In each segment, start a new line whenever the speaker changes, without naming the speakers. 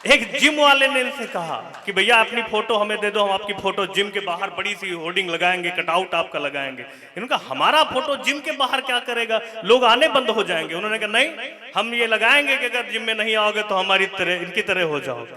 एक जिम वाले ने इनसे कहा कि भैया अपनी फोटो हमें दे दो, हम आपकी फोटो जिम के बाहर बड़ी सी होर्डिंग लगाएंगे, कटआउट आपका लगाएंगे। इनका हमारा फोटो जिम के बाहर क्या करेगा, लोग आने बंद हो जाएंगे। उन्होंने कहा नहीं, हम ये लगाएंगे कि अगर जिम में नहीं आओगे तो हमारी तरह इनकी तरह हो जाओगे।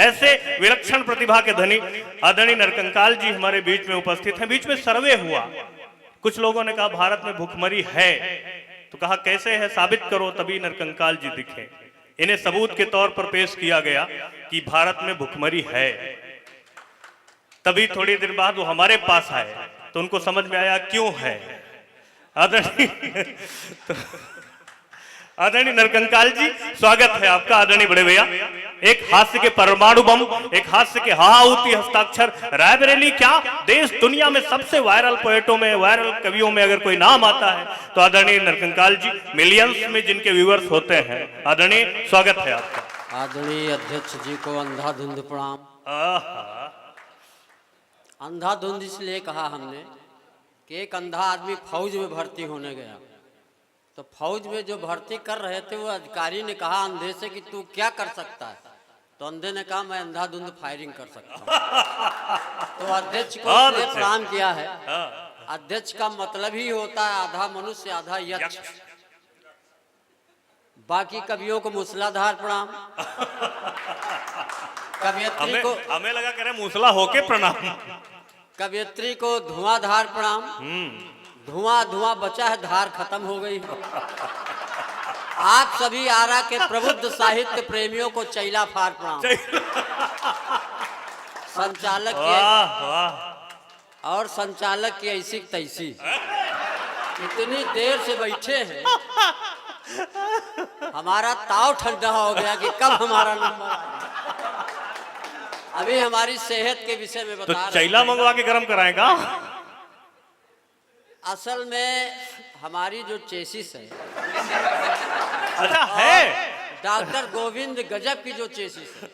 ऐसे विलक्षण प्रतिभा के धनी आदरणीय नरकंकाल जी हमारे बीच में उपस्थित हैं। बीच में सर्वे हुआ, कुछ लोगों ने कहा भारत में भूखमरी है, तो कहा कैसे है, साबित करो, तभी नरकंकाल जी दिखे। इन्हें सबूत के तौर पर पेश किया गया कि भारत में भूखमरी है। तभी थोड़ी देर बाद वो हमारे पास आए तो उनको समझ में आया क्यों है। आदरणीय नरकंकाल जी, स्वागत है आपका आदरणीय बड़े भैया। एक हास्य के परमाणु बम, एक हास्य के हाहाउती हस्ताक्षर, रायबरेली क्या देश दुनिया में सबसे वायरल पोएटों में, वायरल कवियों में अगर कोई नाम आता है तो आदरणीय नरकंकाल जी, मिलियंस में जिनके व्यूअर्स होते हैं। आदरणीय स्वागत है आपका।
आदरणीय अध्यक्ष जी को अंधाधुंध प्रणाम। अंधाधुंध इसलिए कहा हमने कि एक अंधा आदमी फौज में भर्ती होने गया, तो फौज में जो भर्ती कर रहे थे वो अधिकारी ने कहा अंधे से कि तू क्या कर सकता है, तो अंधे ने कहा मैं अंधाधुंध फायरिंग कर सकता हूँ। तो अध्यक्ष को इसलिए प्रणाम किया है। अध्यक्ष का मतलब ही होता है आधा मनुष्य आधा यक्ष। बाकी कवियों को मूसलाधार प्रणाम। कवियत्री को
हमें लगा कह रहे मूसला होके प्रणाम।
कवियत्री को धुआंधार प्रणाम। धुआं धुआं बचा है, धार खत्म हो गई। आप सभी आरा के प्रबुद्ध साहित्य प्रेमियों को चैला फार प्रणाम। संचालक की और संचालक की ऐसी तैसी, इतनी देर से बैठे हैं, हमारा ताव ठंडा हो गया कि कब हमारा नंबर आएगा। अभी हमारी सेहत के विषय में बता
तो चैला मंगवा के गरम कराएगा।
असल में हमारी जो चेसिस है,
अच्छा है,
डॉक्टर गोविंद गजब की जो चेसिस है,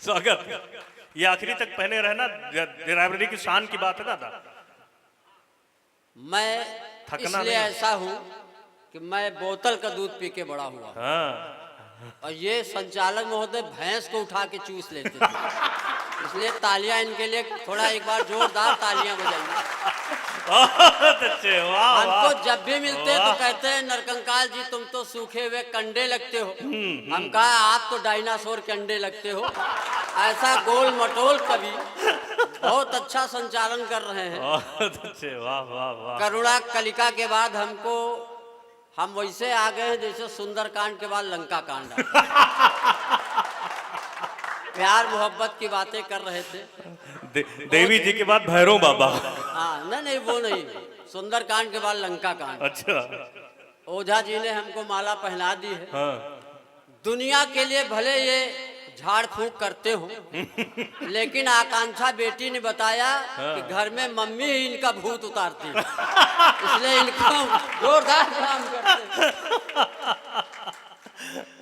स्वागत। ये आखिरी तक पहने रहना, लाइब्रेरी की शान की बात है दादा।
मैं इसलिए ऐसा हूँ कि मैं बोतल का दूध पी के बड़ा हुआ।
हाँ।
और ये संचालक महोदय भैंस को उठा के चूस लेते थे, इसलिए तालियां इनके लिए थोड़ा एक बार जोरदार तालियां बजाइए।
बहुत अच्छे, वाह वाह।
हमको जब भी मिलते हैं तो कहते हैं नरकंकाल जी तुम तो सूखे हुए कंडे लगते हो। हम कहा आप तो डायनासोर के अंडे लगते हो। ऐसा गोल मटोल कवि बहुत अच्छा संचालन कर रहे हैं।
बहुत अच्छे, वाह वाह वाह।
करुणा कलिका के बाद हम वैसे आ गए हैं जैसे सुंदरकांड के बाद लंका कांड। प्यार मोहब्बत की बातें कर रहे थे।
देवी जी के बाद भैरव बाबा।
हाँ नहीं वो नहीं, सुंदरकांड के बाद लंका कांड।
अच्छा।
ओझा जी ने हमको माला पहना दी है।
हाँ।
दुनिया के लिए भले ये झाड़ फूंक करते हो, लेकिन आकांक्षा बेटी ने बताया कि घर में मम्मी ही इनका भूत उतारती है, इसलिए इनको जोरदार काम करते।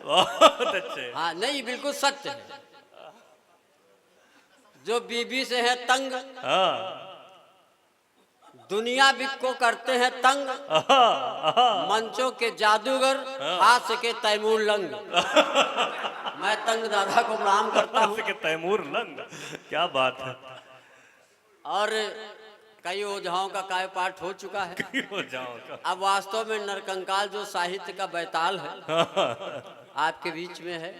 बहुत अच्छे।
हाँ नहीं बिल्कुल सत्य है। जो बीबी से है तंग, दुनिया को करते हैं तंग, मंचों के जादूगर, हाथ के तैमूर लंग। मैं तंग दादा को प्रणाम करता हूँ।
के तैमूर लंग, क्या बात है।
और कई ओझाओं का काय पाठ हो चुका है। अब वास्तव में नरकंकाल जो साहित्य का बैताल है आपके बीच में है।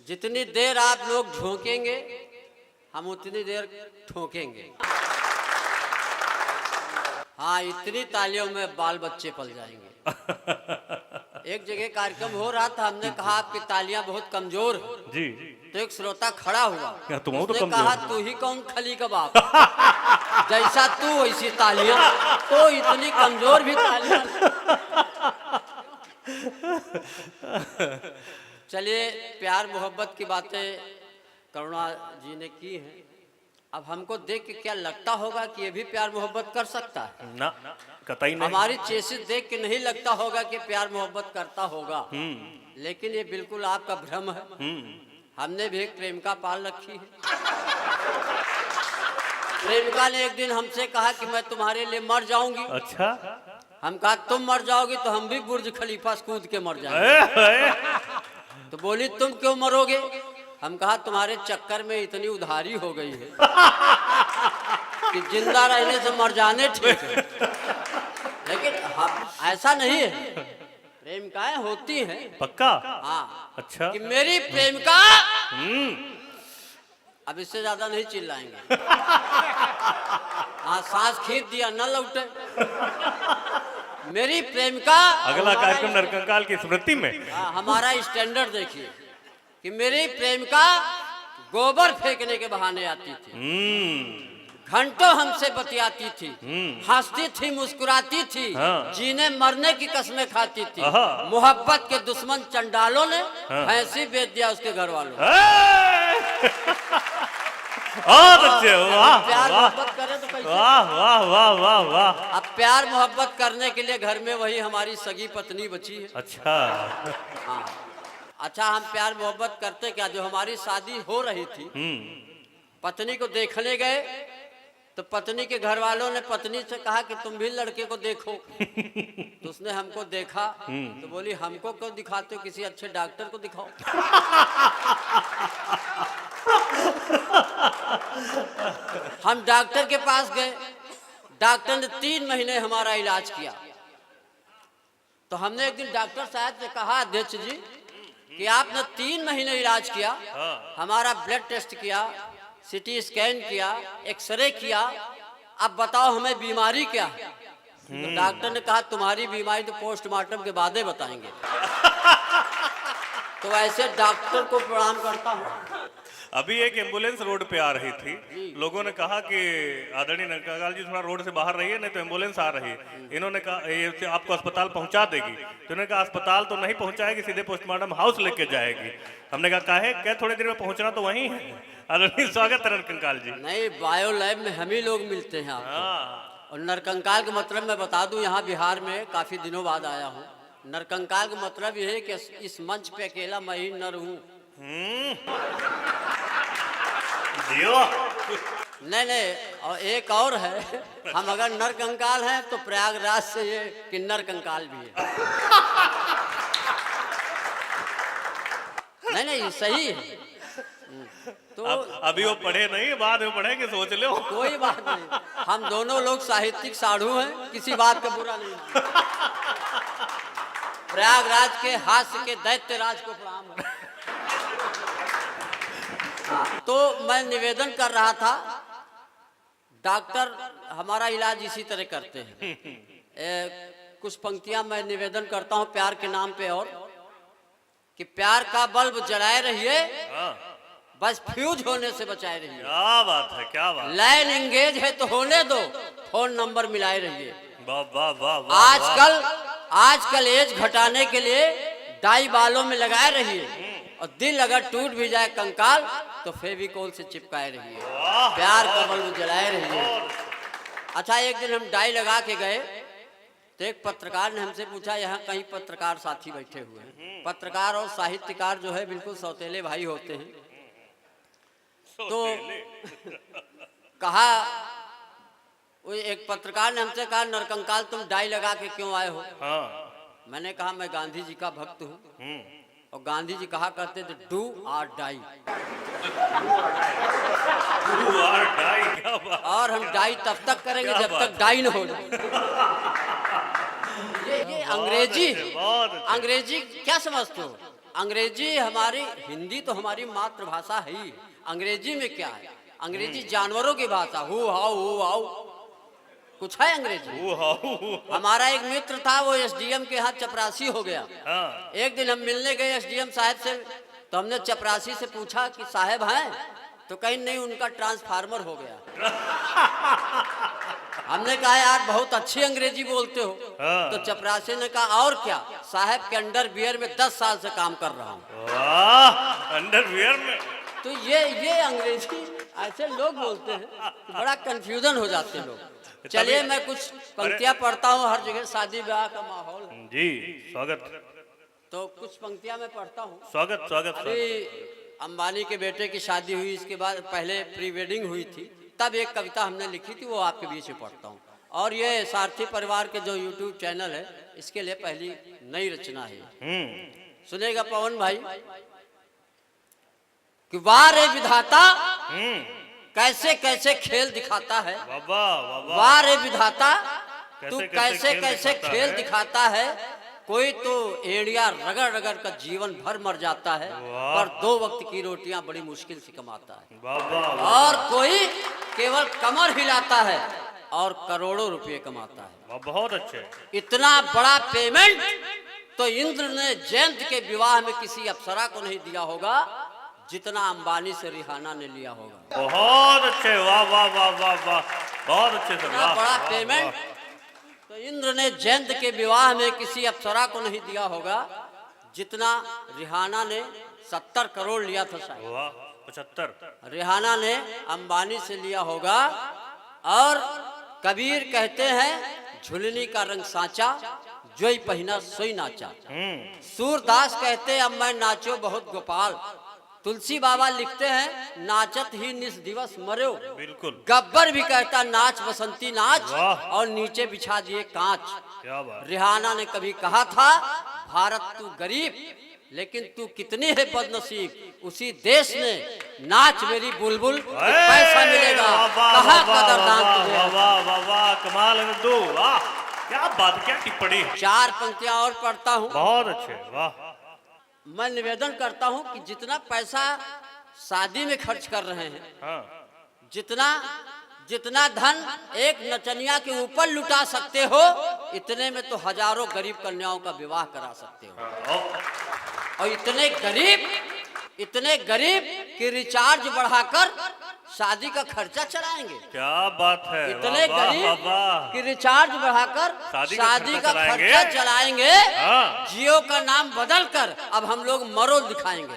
जितनी देर आप लोग झोंकेंगे हम उतनी देर ठोकेंगे। हाँ इतनी तालियों में बाल बच्चे पल जाएंगे। एक जगह कार्यक्रम हो रहा था, हमने कहा आपकी तालियां बहुत कमजोर है
जी।
तो एक श्रोता खड़ा हुआ, उसने
तो
कहा तू ही कौन खली का बाप, जैसा तू वैसी तालियां। तो इतनी कमजोर भी तालियां। चलिए प्यार मोहब्बत की बातें करुणा जी ने की हैं। अब हमको देख के क्या लगता होगा कि ये भी प्यार मोहब्बत कर सकता है?
ना, कतई नहीं।
हमारी चेसिस देख के नहीं लगता होगा कि प्यार मोहब्बत करता होगा, लेकिन ये बिल्कुल आपका भ्रम है। हमने भी एक प्रेमिका पाल रखी है। प्रेमिका ने एक दिन हमसे कहा कि मैं तुम्हारे लिए मर जाऊंगी।
अच्छा।
हम कहा तुम मर जाओगी तो हम भी बुर्ज खलीफा से कूद के मर जाएंगे। तो बोली तुम क्यों मरोगे? हम कहा तुम्हारे चक्कर में इतनी उधारी हो गई है कि जिंदा रहने से मर जाने ठीक है। लेकिन ऐसा नहीं है, प्रेमिकाएं होती हैं।
पक्का?
हाँ।
अच्छा।
कि मेरी प्रेमिका, अब इससे ज्यादा नहीं चिल्लाएंगे। हाँ, सांस खींच दिया न लौटे। मेरी प्रेमिका,
अगला कार्यक्रम नरकंकाल की स्मृति में।
हमारा स्टैंडर्ड देखिए कि मेरी प्रेमिका गोबर फेंकने के बहाने आती थी, घंटों हमसे बतियाती थी, हंसती थी, मुस्कुराती थी, जीने मरने की कसमें खाती थी। मोहब्बत के दुश्मन चंडालों ने भैंसी बेच दिया उसके घर वालों।
बहुत अच्छे, वाह
प्यार
वाह
मोहब्बत करे तो कैसे?
वाह वाह वाह वाह वाह।
अब प्यार मोहब्बत करने के लिए घर में वही हमारी सगी पत्नी बची है।
अच्छा।
हाँ। अच्छा, हम प्यार मोहब्बत करते क्या, जो हमारी शादी हो रही थी, पत्नी को देखने गए तो पत्नी के घर वालों ने पत्नी से कहा कि तुम भी लड़के को देखो। तो उसने हमको देखा तो बोली हमको क्यों दिखाते हो, किसी अच्छे डॉक्टर को दिखाओ। हम डॉक्टर के पास गए, डॉक्टर ने 3 महीने हमारा इलाज किया। तो हमने एक दिन डॉक्टर साहब से कहा, अध्यक्ष जी कि आपने 3 महीने इलाज किया, हमारा ब्लड टेस्ट किया, सीटी स्कैन किया, एक्सरे किया, अब बताओ हमें बीमारी क्या है? तो डॉक्टर ने कहा तुम्हारी बीमारी तो पोस्टमार्टम के बाद ही बताएंगे। तो ऐसे डॉक्टर को प्रणाम करता हूँ।
अभी एक एम्बुलेंस रोड पे आ रही थी, लोगों ने कहा कि आदरणीय नरकंकाल जी थोड़ा रोड से बाहर रहिए, नहीं तो एम्बुलेंस आ रही है। इन्होंने कहा ये आपको अस्पताल पहुंचा देगी। तो उन्होंने कहा अस्पताल तो नहीं पहुंचाएगी, सीधे पोस्टमार्टम हाउस लेके जाएगी। हमने कहा काहे? क्या थोड़ी देर में पहुंचना तो वहीं है। आदरणीय स्वागत है नरकंकाल जी।
नहीं, बायो लैब में हम ही लोग मिलते हैं आपको। और नरकंकाल का मतलब मैं बता दूं, यहाँ बिहार में काफी दिनों बाद आया हूँ। नरकंकाल का मतलब यह है कि इस मंच पे अकेला मैं ही नर हूँ। नहीं, और एक और है, हम अगर नरकंकाल हैं तो प्रयागराज से ये किन्नर कंकाल भी है। नहीं, सही है। तो
अभी वो पढ़े नहीं, बाद में पढ़ेंगे, सोच लो।
कोई बात नहीं, हम दोनों लोग साहित्यिक साधु हैं, किसी बात का बुरा नहीं। प्रयागराज के हास्य के दैत्य राज को प्रणाम है। तो मैं निवेदन कर रहा था, डॉक्टर हमारा इलाज इसी तरह करते हैं। कुछ पंक्तियां मैं निवेदन करता हूं प्यार के नाम पे, और कि प्यार का बल्ब जलाए रहिए, बस फ्यूज होने से बचाए रहिए।
क्या बात है, क्या बात।
लाइन एंगेज है तो होने दो, फोन नंबर मिलाए रहिए।
वाह वाह वाह वाह।
आजकल एज घटाने के लिए डाई बालों में लगाए रहिए, और दिल अगर टूट भी जाए कंकाल तो फेविकोल से चिपकाए रहिए। प्यार का बल्ब जलाए रहिए। अच्छा, एक दिन हम डाई लगा के गए तो एक पत्रकार ने हमसे पूछा, यहाँ कहीं पत्रकार साथी बैठे हुए हैं। पत्रकार और साहित्यकार जो है बिल्कुल सौतेले भाई होते हैं। तो कहा, वो एक पत्रकार ने हमसे कहा, नरकंकाल तुम डाई लगा के क्यों आए हो? मैंने कहा मैं गांधी जी का भक्त हूँ, और गांधी जी कहा करते थे डू और डाई। और हम डाई तब तक करेंगे जब तक डाई न हो जाए। ये अंग्रेजी, अंग्रेजी क्या समझते हो? अंग्रेजी हमारी, हिंदी तो हमारी मातृभाषा है ही, अंग्रेजी में क्या है? अंग्रेजी जानवरों की भाषा, हु हाउ कुछ है अंग्रेजी। हमारा एक मित्र था, वो एसडीएम के यहाँ चपरासी हो गया। एक दिन हम मिलने गए एसडीएम साहब से, तो हमने चपरासी से पूछा कि साहब हैं? तो कहीं नहीं, उनका ट्रांसफार्मर हो गया। हमने कहा यार बहुत अच्छी अंग्रेजी बोलते हो। तो चपरासी ने कहा और क्या साहब के अंडरवियर में 10 साल से काम कर रहा हूँ।
अंडरवियर में?
तो ये अंग्रेजी ऐसे लोग बोलते हैं, बड़ा कंफ्यूजन हो जाते हैं लोग। चलिए मैं कुछ पंक्तियां पढ़ता हूँ, हर जगह शादी ब्याह का माहौल है।
जी स्वागत।
तो कुछ पंक्तियां मैं पढ़ता हूँ।
स्वागत स्वागत।
अभी अंबानी के बेटे की शादी हुई, इसके बाद पहले प्री वेडिंग हुई थी, तब एक कविता हमने लिखी थी, वो आपके बीच में पढ़ता हूँ। और ये सारथी परिवार के जो यूट्यूब चैनल है, इसके लिए पहली नई रचना है। सुनेगा पवन भाई कि वाह रे विधाता कैसे कैसे खेल दिखाता है, वाह रे विधाता तू कैसे कैसे खेल दिखाता है। कोई तो एड़िया रगड़ रगड़ का जीवन भर मर जाता है, पर 2 वक्त की रोटियां बड़ी मुश्किल से कमाता है। और कोई केवल कमर हिलाता है और करोड़ों रुपए कमाता है।
बहुत अच्छे।
इतना बड़ा पेमेंट तो इंद्र ने जयंत के विवाह में किसी अप्सरा को नहीं दिया होगा जितना अंबानी से रिहाना ने लिया होगा।
बहुत अच्छे, वाह वाह वाह वाह वाह, बहुत अच्छे सर।
इतना बड़ा पेमेंट तो इंद्र ने जयंत के विवाह में किसी अप्सरा को नहीं दिया होगा जितना रिहाना ने 70 करोड़ लिया था शायद।
वाह, 75
रिहाना ने अंबानी से लिया होगा। और कबीर कहते हैं झुलनी का रंग सांचा, जोई पहना सोई नाचा। सूरदास कहते अब मैं नाचो बहुत गोपाल। तुलसी बाबा लिखते हैं नाचत ही निस दिवस मरो।
बिल्कुल।
गब्बर भी कहता नाच बसंती नाच, और नीचे बिछा दिए कांच।
क्या बात।
रिहाना ने कभी कहा था भारत तू गरीब लेकिन तू कितनी है बदनसीब। उसी देश ने नाच मेरी बुलबुल पैसा मिलेगा, कहा कदरदान तुझे।
वाह वाह वाह, कमाल है दो, वाह क्या बात, क्या टिप्पणी।
4 पंक्तियां और पढ़ता हूँ।
बहुत अच्छे, वाह।
मैं निवेदन करता हूं कि जितना पैसा शादी में खर्च कर रहे हैं,
हाँ।
जितना धन एक नचनिया के ऊपर लुटा सकते हो, इतने में तो हजारों गरीब कन्याओं का विवाह करा सकते हो। और इतने गरीब कि रिचार्ज बढ़ाकर शादी का खर्चा चलाएंगे।
क्या बात है।
इतने गरीब कि रिचार्ज बढ़ाकर शादी का खर्चा चलाएंगे। जियो का नाम बदलकर अब हम लोग मरो दिखाएंगे।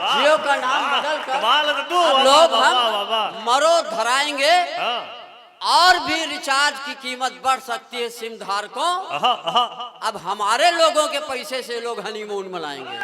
जियो का नाम बदलकर अब लोग हम मरो धराएंगे। और भी रिचार्ज की कीमत बढ़ सकती है सिम धारकों। अब हमारे लोगों के पैसे से लोग हनीमून मनाएंगे।